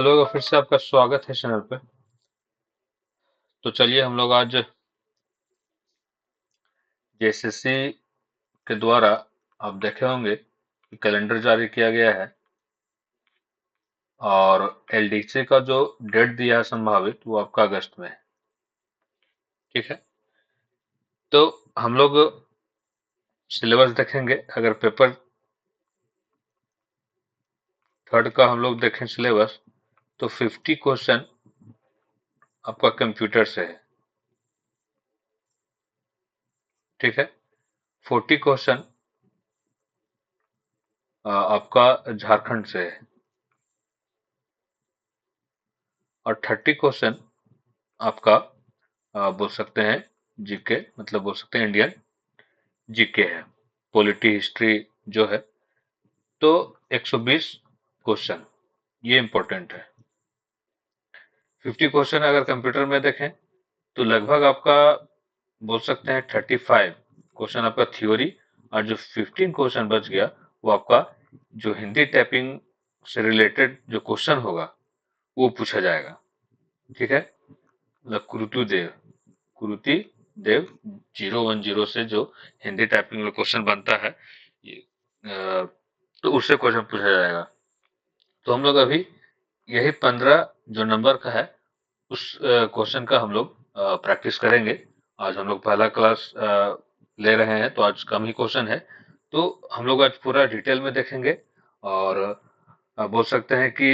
Hello, फिर से आपका स्वागत है चैनल पे। तो चलिए हम लोग आज जेएसएससी के द्वारा आप देखे होंगे कि कैलेंडर जारी किया गया है और एलडीसी का जो डेट दिया है संभावित वो आपका अगस्त में है। ठीक है। तो हम लोग सिलेबस देखेंगे। अगर पेपर थर्ड का हम लोग देखें सिलेबस, तो 50 क्वेश्चन आपका कंप्यूटर से है। ठीक है। 40 क्वेश्चन आपका झारखंड से है और 30 क्वेश्चन आपका बोल सकते हैं जीके, मतलब बोल सकते हैं इंडियन जीके है, पॉलिटी हिस्ट्री जो है। तो 120 क्वेश्चन ये इंपॉर्टेंट है। 50 क्वेश्चन अगर कंप्यूटर में देखें तो लगभग आपका बोल सकते हैं 35 क्वेश्चन आपका थ्योरी, और जो 15 क्वेश्चन बच गया वो आपका जो हिंदी टाइपिंग से रिलेटेड जो क्वेश्चन होगा वो पूछा जाएगा। ठीक है। मतलब कुरुति देव 010 से जो हिंदी टाइपिंग में क्वेश्चन बनता है, ये तो उससे क्वेश्चन पूछा जाएगा। तो हम लोग अभी यही 15 जो नंबर का है उस क्वेश्चन का हम लोग प्रैक्टिस करेंगे। आज हम लोग पहला क्लास ले रहे हैं तो आज कम ही क्वेश्चन है। तो हम लोग आज पूरा डिटेल में देखेंगे और बोल सकते हैं कि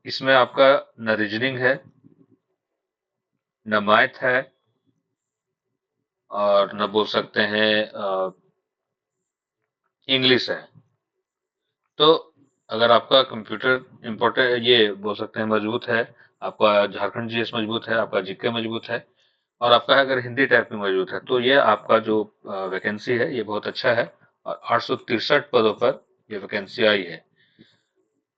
इसमें आपका न रीजनिंग है, न मैथ है, और न बोल सकते हैं इंग्लिश है। तो अगर आपका कंप्यूटर इम्पोर्टेंट ये बोल सकते हैं मजबूत है, आपका झारखंड जीएस मजबूत है, आपका जीके मजबूत है, और आपका अगर हिंदी टाइपिंग मजबूत है, तो ये आपका जो वैकेंसी है ये बहुत अच्छा है। और 863 पदों पर ये वैकेंसी आई है।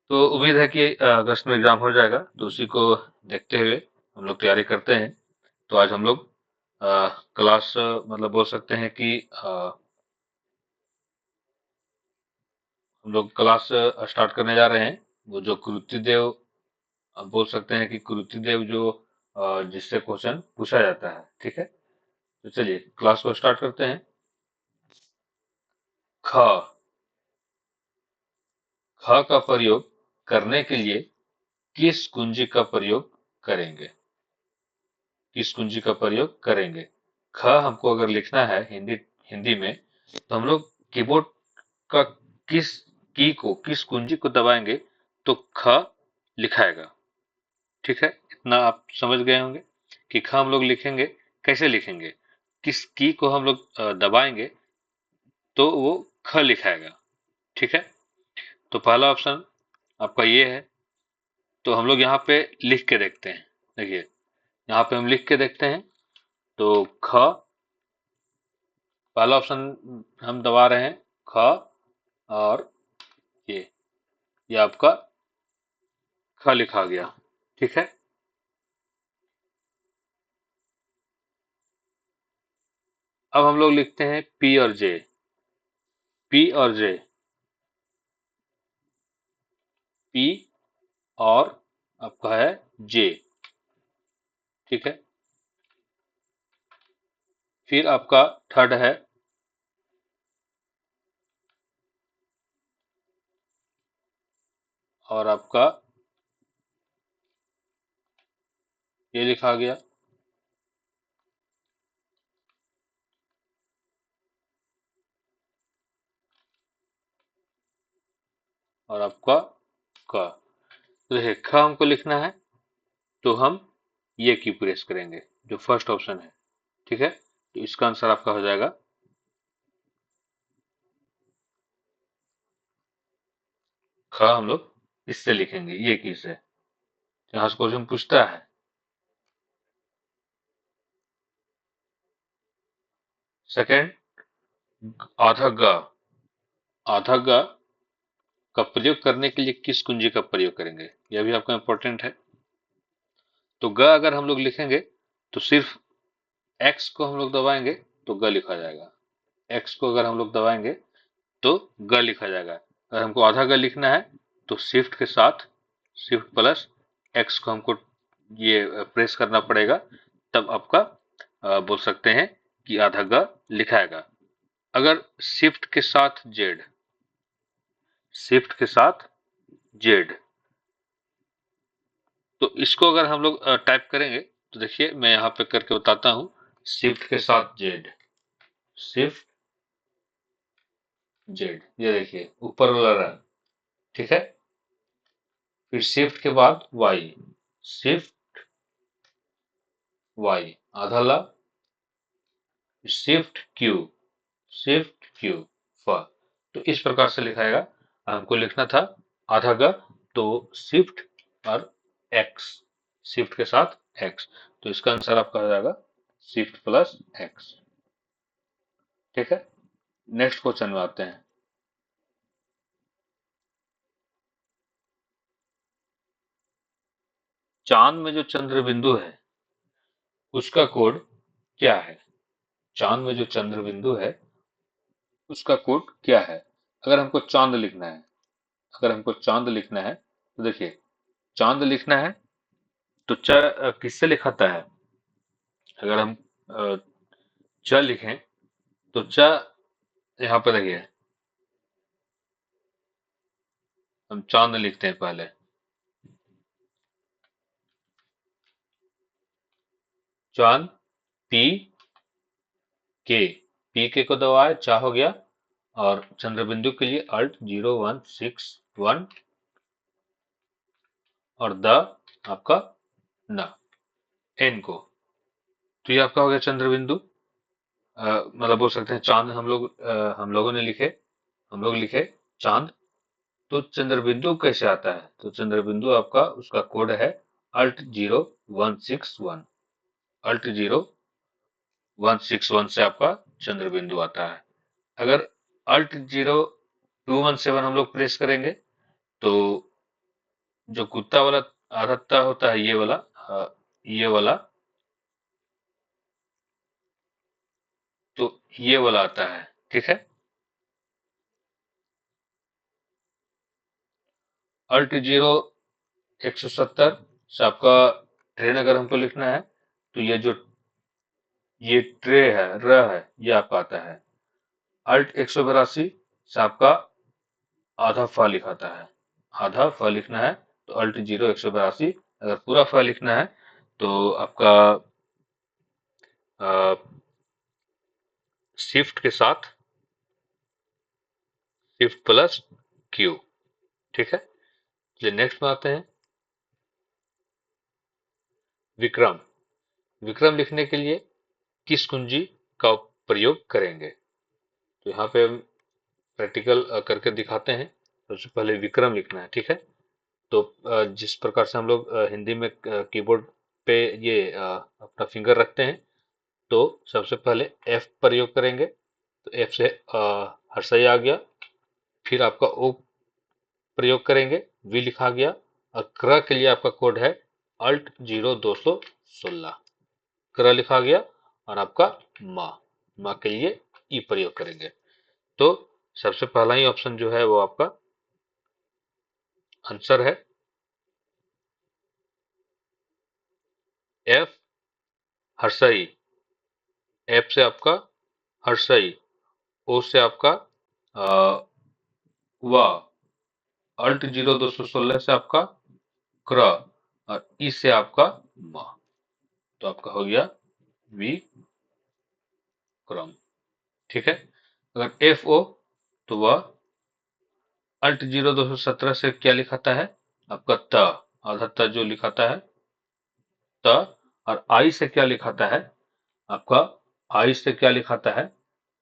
तो उम्मीद है कि अगस्त में एग्जाम हो जाएगा, तो उसी को देखते हुए हम लोग तैयारी करते हैं। तो आज हम लोग क्लास मतलब बोल सकते हैं कि हम लोग क्लास स्टार्ट करने जा रहे हैं। वो जो कृति देव, आप बोल सकते हैं कि कृति देव जो जिससे क्वेश्चन पूछा जाता है। ठीक है। तो चलिए क्लास को स्टार्ट करते हैं। ख ख का प्रयोग करने के लिए किस कुंजी का प्रयोग करेंगे? किस कुंजी का प्रयोग करेंगे? ख हमको अगर लिखना है हिंदी हिंदी में, तो हम लोग कीबोर्ड का किस की को, किस कुंजी को दबाएंगे तो ख लिखाएगा। ठीक है। इतना आप समझ गए होंगे कि ख हम लोग लिखेंगे, कैसे लिखेंगे, किस की को हम लोग दबाएंगे तो वो ख लिखाएगा। ठीक है। तो पहला ऑप्शन आपका ये है। तो हम लोग यहाँ पे लिख के देखते हैं। देखिए, यहाँ पे हम लिख के देखते हैं। तो ख पहला ऑप्शन हम दबा रहे हैं, ख, और ये ये आपका ख लिखा गया। ठीक है। अब हम लोग लिखते हैं पी और जे। पी और जे, पी और आपका है जे। ठीक है। फिर आपका थर्ड है और आपका ये लिखा गया। और आपका क। तो देखिए, ख हमको लिखना है तो हम ये की प्रेस करेंगे जो फर्स्ट ऑप्शन है। ठीक है। तो इसका आंसर आपका हो जाएगा ख। हम लोग इससे लिखेंगे, ये की से, यहाँ से क्वेश्चन पूछता है। सेकंड, आधा ग। आधा ग का प्रयोग करने के लिए किस कुंजी का प्रयोग करेंगे, यह भी आपका इंपॉर्टेंट है। तो ग अगर हम लोग लिखेंगे तो सिर्फ एक्स को हम लोग दबाएंगे तो ग लिखा जाएगा। एक्स को अगर हम लोग दबाएंगे तो ग लिखा जाएगा। अगर हमको आधा ग लिखना है तो शिफ्ट के साथ, शिफ्ट प्लस एक्स को हमको ये प्रेस करना पड़ेगा, तब आपका बोल सकते हैं कि आधा ग लिखाएगा। अगर शिफ्ट के साथ जेड, शिफ्ट के साथ जेड, तो इसको अगर हम लोग टाइप करेंगे तो देखिए मैं यहाँ पे करके बताता हूँ। शिफ्ट के साथ जेड, शिफ्ट जेड, ये देखिए ऊपर वाला रहा, ठीक है। फिर शिफ्ट के बाद वाई, शिफ्ट वाई आधा ला, शिफ्ट क्यू, शिफ्ट क्यू फ। तो इस प्रकार से लिखाएगा। हमको लिखना था आधा ग, तो शिफ्ट और एक्स, शिफ्ट के साथ एक्स, तो इसका आंसर आपका हो जाएगा शिफ्ट प्लस एक्स, ठीक है। नेक्स्ट क्वेश्चन में आते हैं। चांद में जो चंद्र बिंदु है उसका कोड क्या है? चांद में जो चंद्र बिंदु है उसका कोड क्या है? अगर हमको चांद लिखना है, अगर हमको चांद लिखना है तो देखिए, चांद लिखना है तो किससे लिखाता है? अगर हम अ, च लिखें तो च यहाँ पे देखिए, हम चांद लिखते हैं पहले, चांद पी के को दबाए, चा हो गया। और चंद्र बिंदु के लिए अल्ट 0161 और द आपका न, एन को, तो ये आपका हो गया चंद्र बिंदु। मतलब बोल सकते हैं चांद हम लोगों ने लिखे, हम लोग लिखे चांद। तो चंद्र बिंदु कैसे आता है? तो चंद्र बिंदु आपका उसका कोड है अल्ट 0161, अल्ट 0161 से आपका चंद्र बिंदु आता है। अगर अल्ट 0217 हम लोग प्रेस करेंगे तो जो कुत्ता वाला आधा ता होता है, ये वाला, ये वाला, तो ये वाला आता है, ठीक है। अल्ट 0170 से आपका ट्रेन अगर हमको लिखना है तो ये जो ये ट्रे है, र है, ये आपका आता है। अल्ट 182 से आपका आधा फा लिखाता है, आधा फा लिखना है तो अल्ट 0182। अगर पूरा फा लिखना है तो आपका शिफ्ट के साथ शिफ्ट प्लस क्यू, ठीक है। चलिए नेक्स्ट में आते हैं। विक्रम, विक्रम लिखने के लिए किस कुंजी का प्रयोग करेंगे? तो यहाँ पे हम प्रैक्टिकल करके दिखाते हैं। सबसे पहले विक्रम लिखना है, ठीक है। तो जिस प्रकार से हम लोग हिंदी में कीबोर्ड पे ये अपना फिंगर रखते हैं, तो सबसे पहले एफ प्रयोग करेंगे, तो एफ से हर्षई आ गया। फिर आपका ओ प्रयोग करेंगे, वी लिखा गया। और क्र के लिए आपका कोड है अल्ट 0216, क्र लिखा गया। और आपका माँ, माँ के लिए ई प्रयोग करेंगे। तो सबसे पहला ही ऑप्शन जो है वो आपका आंसर है एफ, हर्षई। एफ से आपका हर्षई, ओ से आपका वा, अल्ट 0216 से आपका क्र, और ई से आपका मा, तो आपका हो गया वी क्रम, ठीक है। अगर एफ ओ, तो वह अल्ट 0217 से क्या लिखाता है? आपका त, आधा त जो लिखाता है त। और आई से क्या लिखाता है? आपका आई से क्या लिखाता है?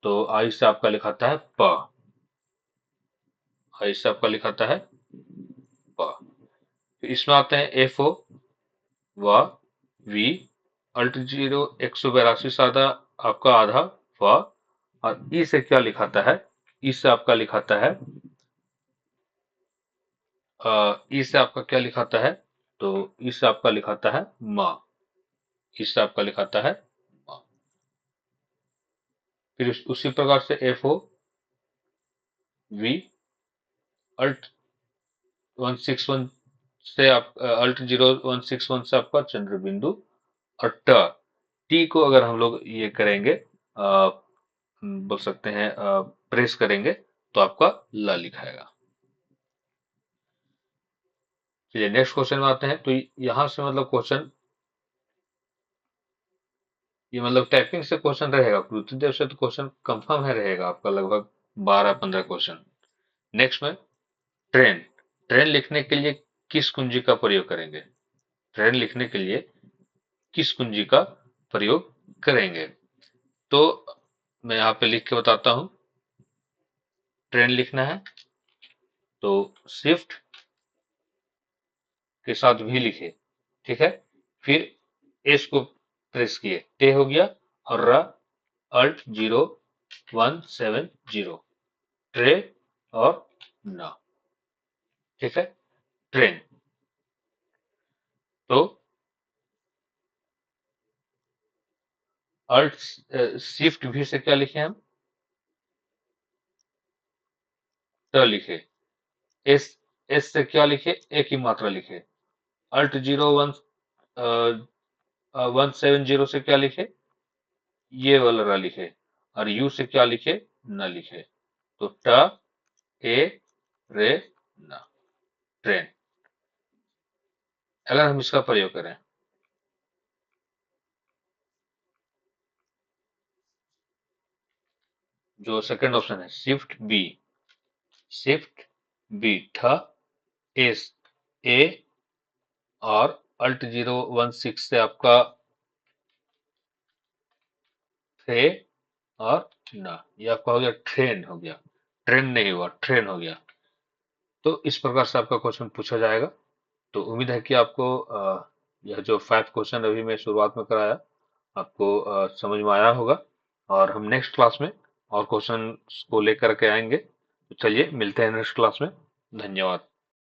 तो आई से आपका लिखाता है प, आई से आपका लिखाता है प। फिर इसमें आते हैं एफ ओ, व, वी, अल्ट 0182 से आधा आपका आधा फ। और ई से क्या लिखाता है? ई से आपका लिखाता है ई से आपका क्या लिखाता है? तो ई से आपका लिखाता है माँ, ई से आपका लिखाता है माँ। फिर उसी प्रकार से एफ ओ, वी, अल्ट 161 से आप अल्ट 0161 से आपका चंद्र बिंदु, और ट टी को अगर हम लोग ये करेंगे, बोल सकते हैं प्रेस करेंगे, तो आपका ल लिखाएगा। चलिए नेक्स्ट क्वेश्चन में आते हैं। तो यहाँ से मतलब क्वेश्चन, ये मतलब टाइपिंग से क्वेश्चन रहेगा, पृथ्वीदेव से तो क्वेश्चन कंफर्म है रहेगा आपका, लगभग 12-15 क्वेश्चन। नेक्स्ट में ट्रेन, ट्रेन लिखने के लिए किस कुंजी का प्रयोग करेंगे? ट्रेन लिखने के लिए किस कुंजी का प्रयोग करेंगे? तो मैं यहाँ पे लिख के बताता हूँ। ट्रेन लिखना है तो शिफ्ट के साथ भी लिखे, ठीक है। फिर एस को प्रेस किए, टे हो गया, और र अल्ट 0170, ट्रे और ना, ठीक है। ट्रेन। तो अल्ट शिफ्ट भी से क्या लिखे हम? ट लिखे। एस, एस से क्या लिखे? एक ही मात्रा लिखे। अल्ट 0170 से क्या लिखे? ये वाला र लिखे। और यू से क्या लिखे? न लिखे। तो ट ए रे न, ट्रेन। अगर हम इसका प्रयोग करें, जो सेकंड ऑप्शन है शिफ्ट बी, शिफ्ट बी, ठ एस ए, और अल्ट 016 से आपका थे और ना, ये आपका हो गया ट्रेन, हो गया। ट्रेन नहीं हुआ, ट्रेन हो गया। तो इस प्रकार से आपका क्वेश्चन पूछा जाएगा। तो उम्मीद है कि आपको यह जो 5 क्वेश्चन अभी मैं शुरुआत में कराया, आपको समझ में आया होगा। और हम नेक्स्ट क्लास में और क्वेश्चन को लेकर के आएंगे। तो चलिए मिलते हैं नेक्स्ट क्लास में। धन्यवाद।